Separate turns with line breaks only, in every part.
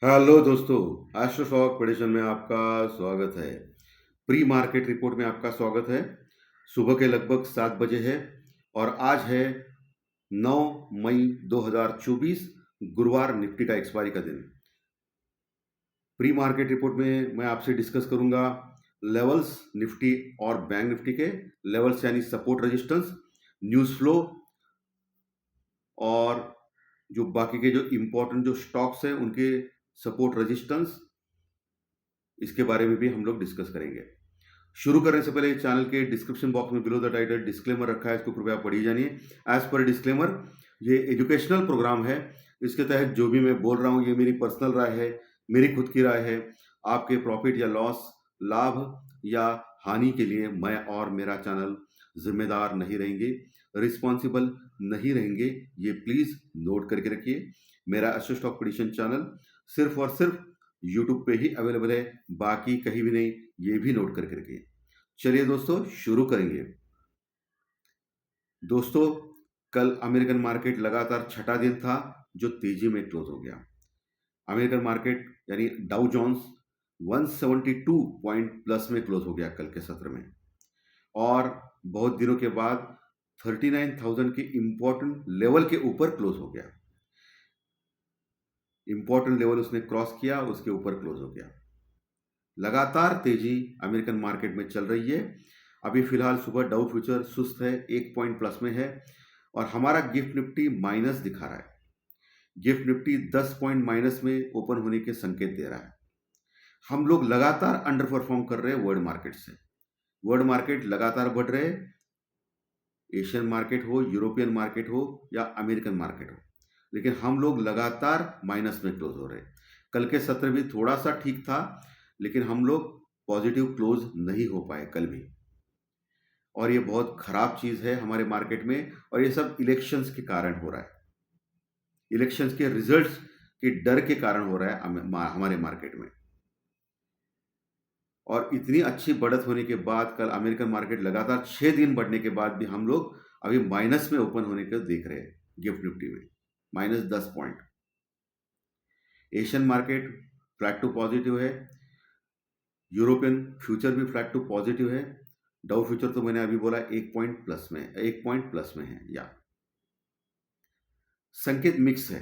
Hello दोस्तों, एस्ट्रोशॉक prediction में आपका स्वागत है। प्री मार्केट रिपोर्ट में आपका स्वागत है। सुबह के लगभग 7 बजे है और आज है 9 मई 2024 गुरुवार, निफ्टी का एक्सपायरी का दिन। प्री मार्केट रिपोर्ट में मैं आपसे डिस्कस करूंगा लेवल्स निफ्टी और बैंक निफ्टी के लेवल्स, यानी सपोर्ट, रेजिस्टेंस, न्यूज़ फ्लो और जो बाकी के जो इम्पोर्टेंट जो स्टॉक्स हैं उनके सपोर्ट, रेजिस्टेंस, इसके बारे में भी हम लोग डिस्कस करेंगे। शुरू करने से पहले चैनल के डिस्क्रिप्शन बॉक्स में बिलो द टाइटल डिस्क्लेमर रखा है, इसको कृपया पढ़िए जानिए। एज पर डिस्क्लेमर, ये एजुकेशनल प्रोग्राम है। इसके तहत जो भी मैं बोल रहा हूँ ये मेरी पर्सनल राय है, मेरी खुद की राय है। आपके प्रॉफिट या लॉस, लाभ या हानि के लिए मैं और मेरा चैनल जिम्मेदार नहीं रहेंगे, रिस्पॉन्सिबल नहीं रहेंगे। ये प्लीज नोट करके रखिए। मेरा एस्ट्रो स्टॉक प्रेडिक्शन चैनल सिर्फ और सिर्फ यूट्यूब पे ही अवेलेबल है, बाकी कहीं भी नहीं, ये भी नोट करके रखिए। चलिए दोस्तों, शुरू करेंगे। दोस्तों, कल अमेरिकन मार्केट लगातार छठा दिन था जो तेजी में क्लोज हो गया। अमेरिकन मार्केट यानी डाउ जोन्स 172 पॉइंट प्लस में क्लोज हो गया कल के सत्र में, और बहुत दिनों के बाद 39,000 के इंपॉर्टेंट लेवल के ऊपर क्लोज हो गया। इंपॉर्टेंट लेवल उसने क्रॉस किया, उसके ऊपर क्लोज हो गया। लगातार तेजी अमेरिकन मार्केट में चल रही है। अभी फिलहाल सुबह डाउ फ्यूचर सुस्त है, 1 पॉइंट प्लस में है, और हमारा गिफ्ट निफ्टी माइनस दिखा रहा है। गिफ्ट निफ्टी 10 पॉइंट माइनस में ओपन होने के संकेत दे रहा है। हम लोग लगातार अंडर परफॉर्म कर रहे हैं वर्ल्ड मार्केट से। वर्ल्ड मार्केट लगातार बढ़ रहे हैं, एशियन मार्केट हो, यूरोपियन मार्केट हो या अमेरिकन मार्केट हो, लेकिन हम लोग लगातार माइनस में क्लोज हो रहे हैं। कल के सत्र भी थोड़ा सा ठीक था, लेकिन हम लोग पॉजिटिव क्लोज नहीं हो पाए कल भी, और ये बहुत खराब चीज है हमारे मार्केट में। और ये सब इलेक्शंस के कारण हो रहा है, इलेक्शंस के रिजल्ट्स के डर के कारण हो रहा है हमारे मार्केट में। और इतनी अच्छी बढ़त होने के बाद कल अमेरिकन मार्केट लगातार 6 दिन बढ़ने के बाद भी हम लोग अभी माइनस में ओपन होने को देख रहे हैं। गिफ्ट निफ्टी में -10 point. Asian market flat to positive है, यूरोपियन फ्यूचर भी फ्लैट टू पॉजिटिव है। डाउ फ्यूचर तो मैंने अभी बोला 1 पॉइंट प्लस में है। या संकेत मिक्स है,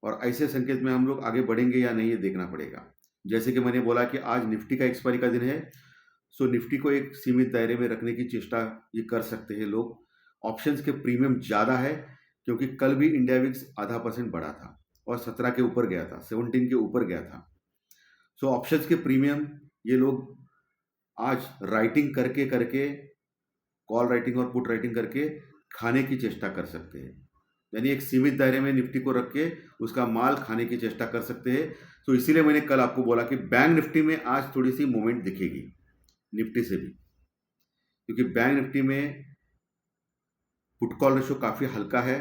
और ऐसे संकेत में हम लोग आगे बढ़ेंगे या नहीं ये देखना पड़ेगा। जैसे कि मैंने बोला कि आज निफ्टी का एक्सपायरी का दिन है, सो निफ्टी को एक सीमित दायरे में रखने की चेष्टा ये कर सकते हैं लोग। ऑप्शंस के प्रीमियम ज़्यादा है, क्योंकि कल भी इंडिया विक्स ½ % बढ़ा था और 17 के ऊपर गया था, 17 के ऊपर गया था। सो ऑप्शंस के प्रीमियम ये लोग आज राइटिंग करके करके, कॉल राइटिंग और पुट राइटिंग करके खाने की चेष्टा कर सकते हैं। यानी एक सीमित दायरे में निफ्टी को रख के उसका माल खाने की चेष्टा कर सकते हैं। तो इसीलिए मैंने कल आपको बोला कि बैंक निफ्टी में आज थोड़ी सी मूवमेंट दिखेगी निफ्टी से भी, क्योंकि बैंक निफ्टी में पुट कॉल रेशो काफ़ी हल्का है।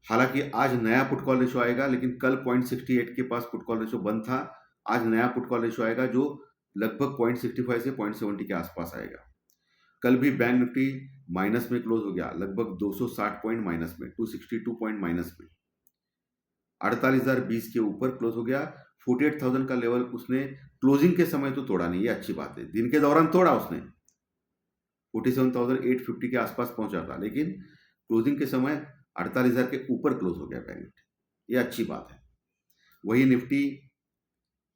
हालांकि आज नया पुट कॉल रेशो आएगा, लेकिन कल 0.68 के पास पुट कॉल रेशो बंद था। आज नया पुट कॉल रेशो आएगा जो लगभग 0.65 से 0.70 के आसपास आएगा। कल भी बैंक निफ्टी माइनस में क्लोज हो गया, लगभग 260 पॉइंट माइनस में, 262 पॉइंट माइनस में, 48,020 के ऊपर क्लोज हो गया। 48,000 का लेवल उसने क्लोजिंग के समय तो तोड़ा नहीं, ये अच्छी बात है। दिन के दौरान तोड़ा उसने, 47,850 के आसपास पहुंचा था, लेकिन क्लोजिंग के समय 48,000 के ऊपर क्लोज हो गया बैंक निफ्टी, ये अच्छी बात है। वही निफ्टी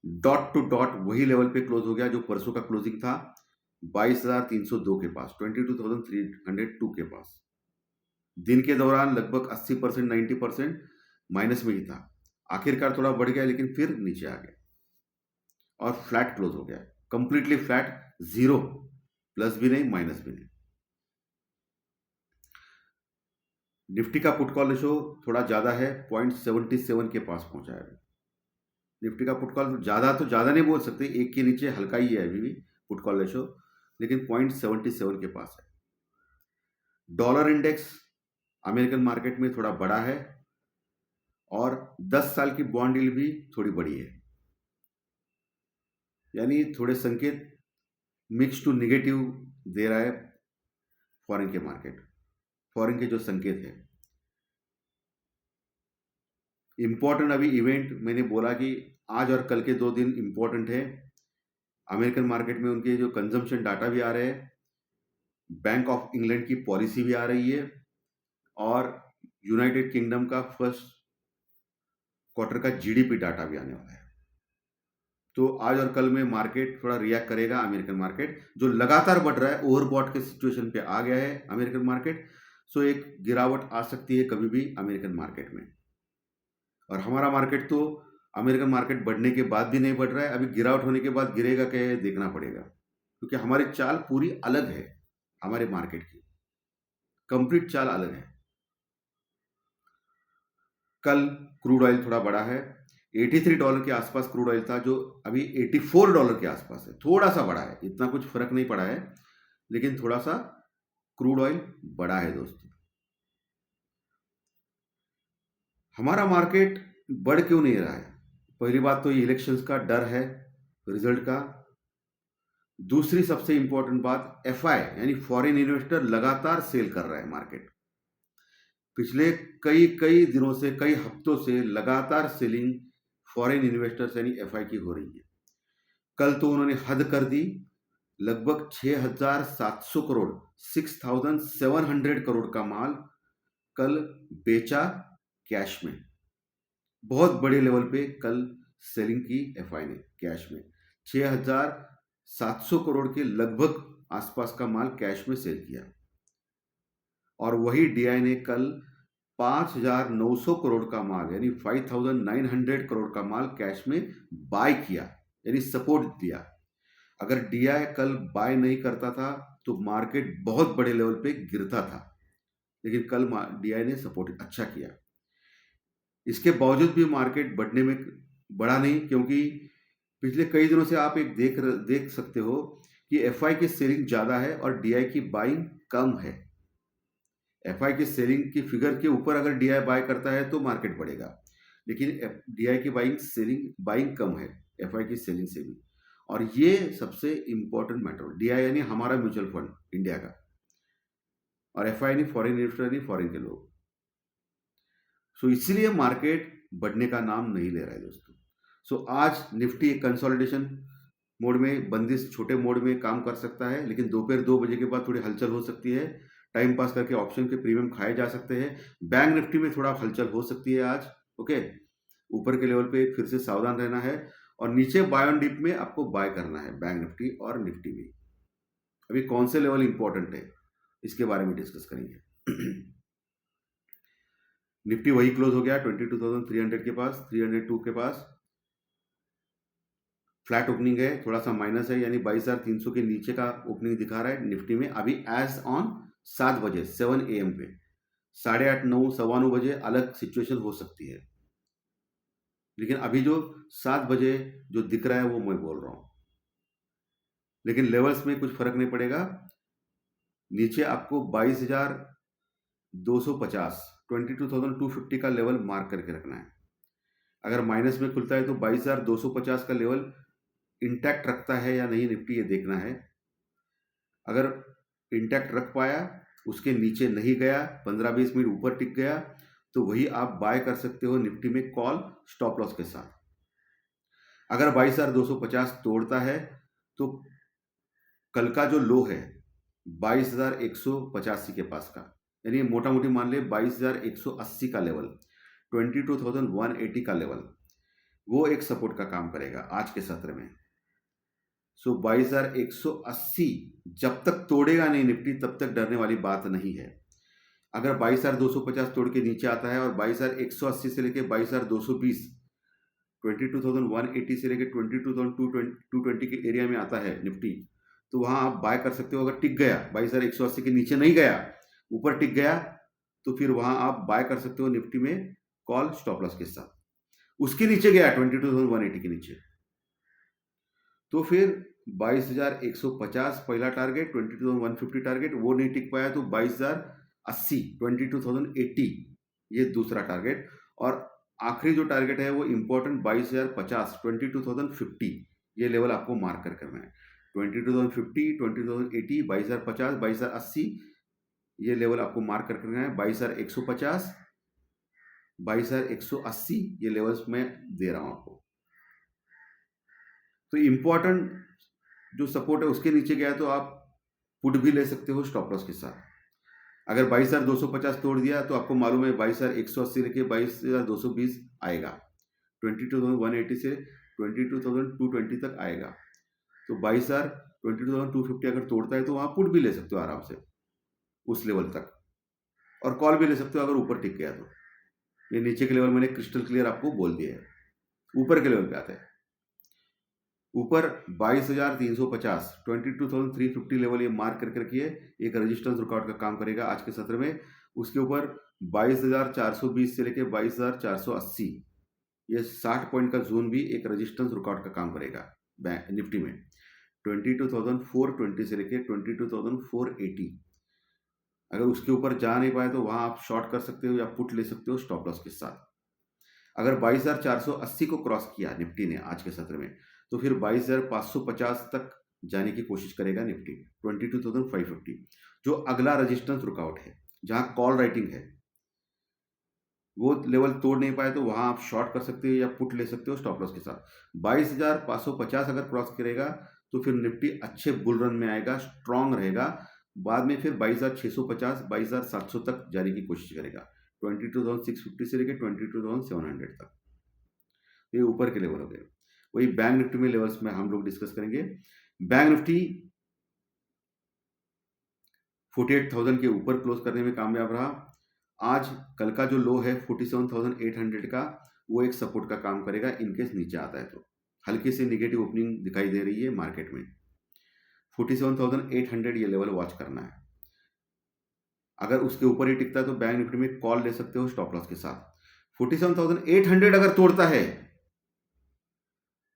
डॉट टू डॉट वही लेवल पे क्लोज हो गया जो परसों का क्लोजिंग था, 22,302 के पास, 22,302 के पास। दिन के दौरान लगभग 80%, 90% माइनस में ही था। आखिरकार थोड़ा बढ़ गया, लेकिन फिर नीचे आ गया और फ्लैट क्लोज हो गया, कंप्लीटली फ्लैट, जीरो, प्लस भी नहीं माइनस भी नहीं। निफ्टी का पुट कॉल रेशो थोड़ा ज़्यादा है, 0.77 के पास पहुंचा है। निफ्टी का पुट कॉल ज़्यादा तो ज़्यादा नहीं बोल सकते, एक के नीचे हल्का ही है अभी भी पुट कॉल रेशो, लेकिन 0.77 के पास है। डॉलर इंडेक्स अमेरिकन मार्केट में थोड़ा बड़ा है, और 10 साल की बॉन्ड यील्ड भी थोड़ी बड़ी है। यानी थोड़े संकेत मिक्स टू निगेटिव दे रहा है फॉरेन के मार्केट, फॉरेन के जो संकेत है। इम्पोर्टेंट अभी इवेंट मैंने बोला कि आज और कल के 2 दिन इम्पोर्टेंट है। अमेरिकन मार्केट में उनके जो कंजम्पशन डाटा भी आ रहे हैं, बैंक ऑफ इंग्लैंड की पॉलिसी भी आ रही है, और यूनाइटेड किंगडम का फर्स्ट क्वार्टर का जीडीपी डाटा भी आने वाला है। तो आज और कल में मार्केट थोड़ा रिएक्ट करेगा, अमेरिकन मार्केट जो लगातार बढ़ रहा है, ओवरबॉट के सिचुएशन पे आ गया है अमेरिकन मार्केट। सो एक गिरावट आ सकती है कभी भी अमेरिकन मार्केट में। और हमारा मार्केट तो अमेरिकन मार्केट बढ़ने के बाद भी नहीं बढ़ रहा है, अभी गिरावट होने के बाद गिरेगा क्या ये देखना पड़ेगा, क्योंकि हमारी चाल पूरी अलग है, हमारे मार्केट की कंप्लीट चाल अलग है। कल क्रूड ऑयल थोड़ा बढ़ा है, $83 के आसपास क्रूड ऑयल था, जो अभी $84 के आसपास है, थोड़ा सा बढ़ा है, इतना कुछ फर्क नहीं पड़ा है, लेकिन थोड़ा सा क्रूड ऑयल बढ़ा है दोस्तों। हमारा मार्केट बढ़ क्यों नहीं रहा है? पहली बात तो ये इलेक्शंस का डर है, रिजल्ट का। दूसरी सबसे इंपॉर्टेंट बात, एफआई यानी फॉरेन इन्वेस्टर लगातार सेल कर रहा है मार्केट। पिछले कई कई दिनों से, कई हफ्तों से लगातार सेलिंग फॉरेन इन्वेस्टर्स यानी एफआई की हो रही है। कल तो उन्होंने हद कर दी, लगभग 6,700 करोड़, 6,700 करोड़ का माल कल बेचा कैश में। बहुत बड़े लेवल पे कल सेलिंग की एफआई ने कैश में, 6,700 करोड़ के लगभग आसपास का माल कैश में सेल किया। और वही डीआई ने कल 5,900 करोड़ का माल यानी 5,900 करोड़ का माल कैश में बाय किया, यानी सपोर्ट दिया। अगर डीआई कल बाय नहीं करता था तो मार्केट बहुत बड़े लेवल पे गिरता था, लेकिन कल डीआई ने सपोर्ट अच्छा किया। इसके बावजूद भी मार्केट बढ़ने में बढ़ा नहीं, क्योंकि पिछले कई दिनों से आप एक देख सकते हो कि एफआई की सेलिंग ज़्यादा है और डीआई की बाइंग कम है। एफआई की सेलिंग की फिगर के ऊपर अगर डीआई बाय करता है तो मार्केट बढ़ेगा, लेकिन डीआई की बाइंग कम है एफआई की सेलिंग से भी। और ये सबसे इंपॉर्टेंट मैटर, डीआई यानी हमारा म्यूचुअल फंड इंडिया का, और एफआई यानी फॉरेन इन्वेस्टर यानी फॉरेन के लोग। सो इसलिए मार्केट बढ़ने का नाम नहीं ले रहा है दोस्तों। सो आज निफ्टी एक कंसोलिडेशन मोड में, बंदिश छोटे मोड में काम कर सकता है, लेकिन दोपहर 2 बजे के बाद थोड़ी हलचल हो सकती है। टाइम पास करके ऑप्शन के प्रीमियम खाए जा सकते हैं। बैंक निफ्टी में थोड़ा हलचल हो सकती है आज। ओके, ऊपर के लेवल पे फिर से सावधान रहना है, और नीचे बाय ऑन डिप में आपको बाय करना है बैंक निफ्टी और निफ्टी में। अभी कौन से लेवल इंपॉर्टेंट है इसके बारे में डिस्कस करेंगे। निफ्टी वही क्लोज हो गया 22,300 के पास, 302 के पास फ्लैट ओपनिंग है, थोड़ा सा माइनस है, यानी 22,300 के नीचे का ओपनिंग दिखा रहा है निफ्टी में अभी एज ऑन 7 बजे 7 AM पे। 8:30 9 9:15 अलग सिचुएशन हो सकती है, लेकिन अभी जो 7 बजे जो दिख रहा है वो मैं बोल रहा हूँ। लेकिन लेवल्स में कुछ फर्क नहीं पड़ेगा। नीचे आपको 22,250 22,250 का लेवल मार्क करके रखना है। अगर माइनस में खुलता है तो 22,250 का लेवल इंटैक्ट रखता है या नहीं निफ्टी, ये देखना है। अगर इंटैक्ट रख पाया, उसके नीचे नहीं गया, 15-20 मिनट ऊपर टिक गया, तो वही आप बाय कर सकते हो निफ्टी में कॉल स्टॉप लॉस के साथ। अगर 22,250 तोड़ता है तो कल का जो लो है 22,185 के पास का, यानी मोटा मोटी मान ले 22,180 का लेवल, 22,180 का लेवल, वो एक सपोर्ट का काम करेगा आज के सत्र में। सो 22,180 जब तक तोड़ेगा नहीं निफ्टी तब तक डरने वाली बात नहीं है। अगर 22,250 तोड़ के नीचे आता है और 22,180 से लेके 22,220, 22,180 से लेके 22,220 के एरिया में आता है निफ्टी, तो वहां आप बाय कर सकते हो। अगर टिक गया 22,180 के नीचे नहीं गया, ऊपर टिक गया, तो फिर वहां आप बाय कर सकते हो निफ्टी में कॉल स्टॉप लॉस के साथ। उसके नीचे गया 22,180 के नीचे, तो फिर 22,150 पहला टारगेट, 22,150 टारगेट, वो नहीं टिक पाया तो 22,080 22,080 ये दूसरा टारगेट। और आखिरी जो टारगेट है वो इंपॉर्टेंट 22,050 22,050 ये लेवल आपको मार्क कर करना है। 22,050 22,080 22,050 22,080 ये लेवल आपको मार्क कर करना है। 22,150 22,180 ये लेवल्स मैं दे रहा हूं आपको। तो इम्पोर्टेंट जो सपोर्ट है उसके नीचे गया तो आप पुट भी ले सकते हो स्टॉप लॉस के साथ। अगर 22,250 तोड़ दिया तो आपको मालूम है 22,180 लेके 22,220 आएगा, 22,180 से 22,220 तक आएगा। तो 22,250 अगर तोड़ता है तो वहां पुट भी ले सकते हो आराम से उस लेवल तक, और कॉल भी ले सकते हो अगर ऊपर टिक गया तो। ये नीचे के लेवल मैंने क्रिस्टल क्लियर आपको बोल दिया है। ऊपर के लेवल पे आते हैं। ऊपर 22,350 22,350 लेवल ये मार्क करके रखिए, एक रेजिस्टेंस रुकआउट का काम करेगा आज के सत्र में। उसके ऊपर 22,420 से लेके 22,480 ये 60 पॉइंट का जोन भी एक रेजिस्टेंस रुकआउट का काम करेगा निफ्टी में। 22,420 से लेके 22,480 अगर उसके ऊपर जा नहीं पाए तो वहां आप शॉर्ट कर सकते हो या पुट ले सकते हो स्टॉप लॉस के साथ। अगर 22,480 को क्रॉस किया निफ्टी ने आज के सत्र में तो फिर 22,550 तक जाने की कोशिश करेगा निफ्टी, 22,550 जो अगला रेजिस्टेंस रुकआउट है जहां कॉल राइटिंग है। वो लेवल तोड़ नहीं पाए तो वहां आप शॉर्ट कर सकते हो या पुट ले सकते हो स्टॉप लॉस के साथ। 22,550 अगर क्रॉस करेगा तो फिर निफ्टी अच्छे बुल रन में आएगा, स्ट्रांग रहेगा। बाद में फिर 22,650 22,700 तक जाने की कोशिश करेगा, 22,650 से लेकर 22,700 तक। ये ऊपर के लेवल हो गए। वही बैंक निफ्टी में लेवल्स में हम लोग डिस्कस करेंगे। बैंक निफ्टी 48,000 के ऊपर क्लोज करने में कामयाब रहा। आज कल का जो लो है 47,800 का, वो एक सपोर्ट का काम करेगा इनकेस नीचे आता है तो। हल्की सी निगेटिव ओपनिंग दिखाई दे रही है मार्केट में। 47,800 ये लेवल वॉच करना है। अगर उसके ऊपर ही टिकता है तो बैंक निफ्टी में कॉल ले सकते हो स्टॉप लॉस के साथ। 47,800 अगर तोड़ता है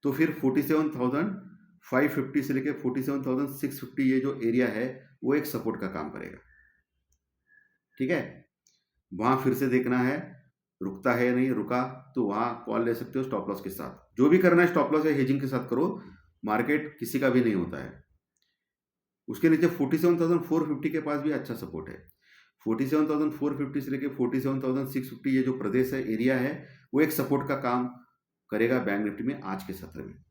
तो फिर 47,550 से लेकर 47,650 ये जो एरिया है वो एक सपोर्ट का काम करेगा। ठीक है, वहां फिर से देखना है रुकता है या नहीं। रुका तो वहां कॉल ले सकते हो स्टॉप लॉस के साथ। जो भी करना है स्टॉप लॉस या हेजिंग के साथ करो, मार्केट किसी का भी नहीं होता है। उसके नीचे 47,450 के पास भी अच्छा सपोर्ट है। 47,450 से लेकर 47,650 ये जो प्रदेश है, एरिया है, वो एक सपोर्ट का काम करेगा बैंक निफ्टी में आज के सत्र में।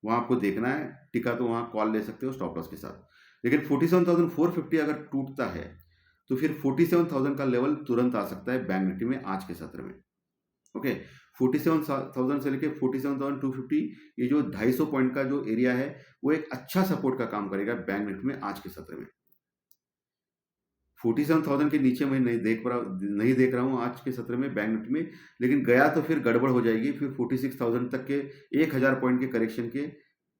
वहां आपको देखना है, टिका तो वहां कॉल ले सकते हो स्टॉप लॉस के साथ। लेकिन 47,450 अगर टूटता है तो फिर 47,000 का लेवल तुरंत आ सकता है बैंक निफ्टी में आज के सत्र में। ओके, 47,000 से लेके 47,250 ये जो 250 पॉइंट का जो एरिया है वो एक अच्छा सपोर्ट का काम करेगा बैंक निफ्टी में आज के सत्र में। 47,000 के नीचे मैं नहीं देख रहा हूँ आज के सत्र में बैंक निफ्टी में। लेकिन गया तो फिर गड़बड़ हो जाएगी, फिर 46,000 तक के 1,000 पॉइंट के करेक्शन के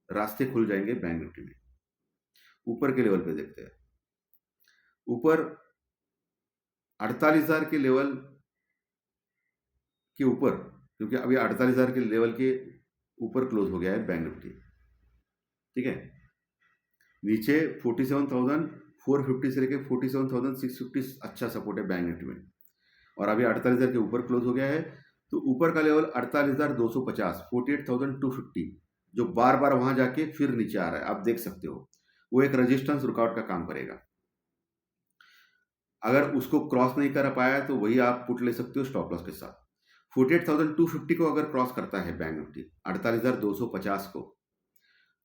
रास्ते खुल जाएंगे बैंक निफ्टी में। ऊपर के लेवल पे देखते हैं। ऊपर 48,000 के लेवल के ऊपर, क्योंकि अभी 48,000 के लेवल के ऊपर क्लोज हो गया है बैंक निफ्टी। ठीक है, नीचे 47,450 से लेकर 47,650 अच्छा सपोर्ट है बैंक निफ्टी में, और अभी 48,000 के ऊपर क्लोज हो गया है। तो ऊपर का लेवल 48,250 48,250 जो बार बार वहां जाके फिर नीचे आ रहा है, आप देख सकते हो, वो एक रेजिस्टेंस रुकआउट का काम करेगा। अगर उसको क्रॉस नहीं कर पाया तो वही आप पुट ले सकते हो स्टॉप लॉस के साथ। 48,250 को अगर क्रॉस करता है बैंक निफ्टी 48,250 को,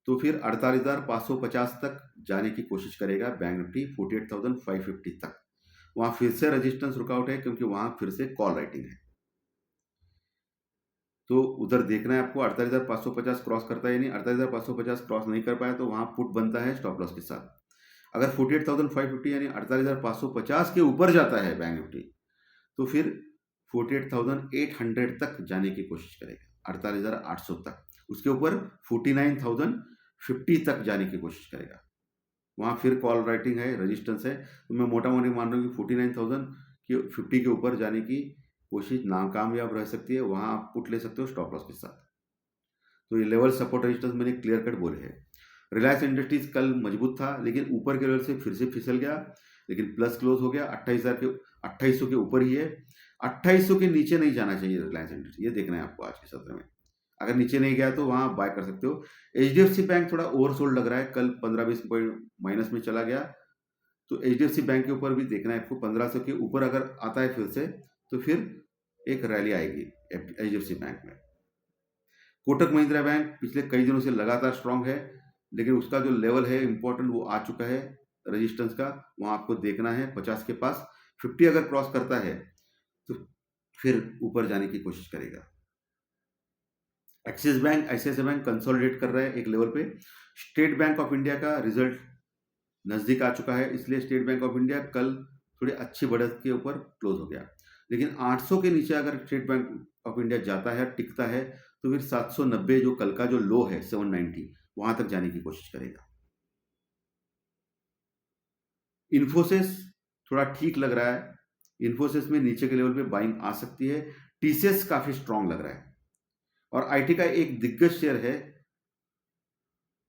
तो फिर 48,550 तक जाने की कोशिश करेगा बैंक निफ्टी 48,550 तक। वहां फिर से रेजिस्टेंस रुकआउट है क्योंकि वहां फिर से कॉल राइटिंग है। तो उधर देखना है आपको 48,550 क्रॉस करता है या नहीं। 48,550 क्रॉस नहीं कर पाया तो वहां पुट बनता है स्टॉप लॉस के साथ। अगर 48,550 यानी 48,550 के ऊपर जाता है बैंक निफ्टी तो फिर 48,800 तक जाने की कोशिश करेगा, 48,800 तक। उसके ऊपर 49,050 तक जाने की कोशिश करेगा। वहां फिर कॉल राइटिंग है, रेजिस्टेंस है। तो मैं मोटा मोटी मान रहा हूँ कि 49,050 के ऊपर जाने की कोशिश नाकामयाब रह सकती है। वहां आप पुट ले सकते हो स्टॉप लॉस के साथ। तो ये लेवल सपोर्ट रेजिस्टेंस मैंने क्लियर कट बोले हैं। रिलायंस इंडस्ट्रीज कल मजबूत था लेकिन ऊपर के लेवल से फिर से फिसल गया, लेकिन प्लस क्लोज हो गया। 28,000 के ऊपर ही है। 2800 के नीचे नहीं जाना चाहिए रिलायंस इंडस्ट्री, ये देखना है आपको आज के सत्र में। अगर नीचे नहीं गया तो वहां बाय कर सकते हो। HDFC बैंक थोड़ा ओवरसोल्ड लग रहा है, कल 15-20 पॉइंट माइनस में चला गया। तो HDFC बैंक के ऊपर भी देखना है आपको। 1500 के ऊपर अगर आता है फिर से तो फिर एक रैली आएगी एचडीएफसी बैंक में। कोटक महिंद्रा बैंक पिछले कई दिनों से लगातार स्ट्रांग है, लेकिन उसका जो लेवल है इंपॉर्टेंट वो आ चुका है रेजिस्टेंस का, वहां आपको देखना है 50 के पास। 50 अगर क्रॉस करता है तो फिर ऊपर जाने की कोशिश करेगा। Axis bank, ICICI bank consolidate कर रहे हैं एक लेवल पे। स्टेट बैंक ऑफ इंडिया का रिजल्ट नजदीक आ चुका है, इसलिए स्टेट बैंक ऑफ इंडिया कल थोड़ी अच्छी बढ़त के ऊपर क्लोज हो गया। लेकिन 800 के नीचे अगर स्टेट बैंक ऑफ इंडिया जाता है, टिकता है, तो फिर 790 जो कल का जो लो है 790, वहां तक जाने की कोशिश करेगा। इन्फोसिस थोड़ा ठीक लग रहा है, इन्फोसिस में नीचे के लेवल पे बाइंग आ सकती है। टीसीएस काफी स्ट्रांग लग रहा है। और आईटी का एक दिग्गज शेयर है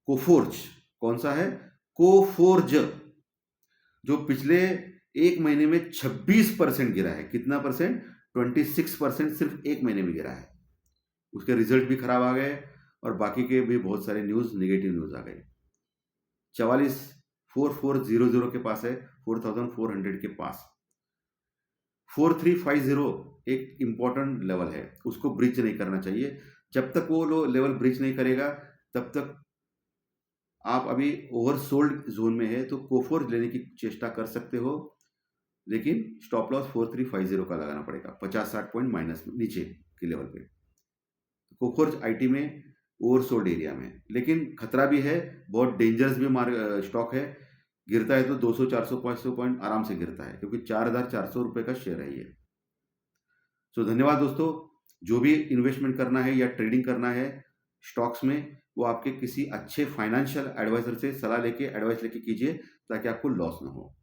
कोफोर्ज। कौन सा है? कोफोर्ज, जो पिछले एक महीने में 26% गिरा है। कितना परसेंट? 26% सिर्फ एक महीने में गिरा है। उसके रिजल्ट भी खराब आ गए और बाकी के भी बहुत सारे न्यूज, नेगेटिव न्यूज आ गए। 44,4400 के पास है, 4400 के पास। 4350 एक इंपॉर्टेंट लेवल है, उसको ब्रीच नहीं करना चाहिए। जब तक वो लेवल ब्रीच नहीं करेगा तब तक आप अभी ओवरसोल्ड जोन में है, तो कोफोर्ज लेने की चेष्टा कर सकते हो, लेकिन स्टॉप लॉस 4350 का लगाना पड़ेगा, 50-60 पॉइंट माइनस नीचे के लेवल पे। कोफोर्ज आईटी में ओवरसोल्ड एरिया में, लेकिन खतरा भी है, बहुत डेंजरस भी स्टॉक है। गिरता है तो 200, 400, 500 पॉइंट आराम से गिरता है, क्योंकि 4400 रुपए का शेयर है ये। सो धन्यवाद दोस्तों। जो भी इन्वेस्टमेंट करना है या ट्रेडिंग करना है स्टॉक्स में, वो आपके किसी अच्छे फाइनेंशियल एडवाइजर से सलाह लेके, एडवाइस लेके कीजिए, ताकि आपको लॉस ना हो।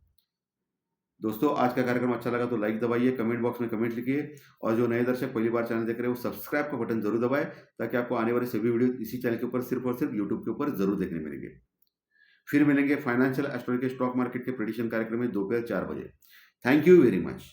दोस्तों, आज का कार्यक्रम अच्छा लगा तो लाइक दबाइए, कमेंट बॉक्स में कमेंट लिखिए, और जो नए दर्शक पहली बार चैनल देख रहे हैं वो सब्सक्राइब का बटन जरूर दबाएं, ताकि आपको आने वाले सभी वीडियो इसी चैनल के ऊपर सिर्फ और सिर्फ यूट्यूब के ऊपर जरूर देखने मिलेंगे। फिर मिलेंगे फाइनेंशियल एस्ट्रोलॉजी के स्टॉक मार्केट के प्रेडिक्शन कार्यक्रम में दोपहर 4 बजे। Thank you very much.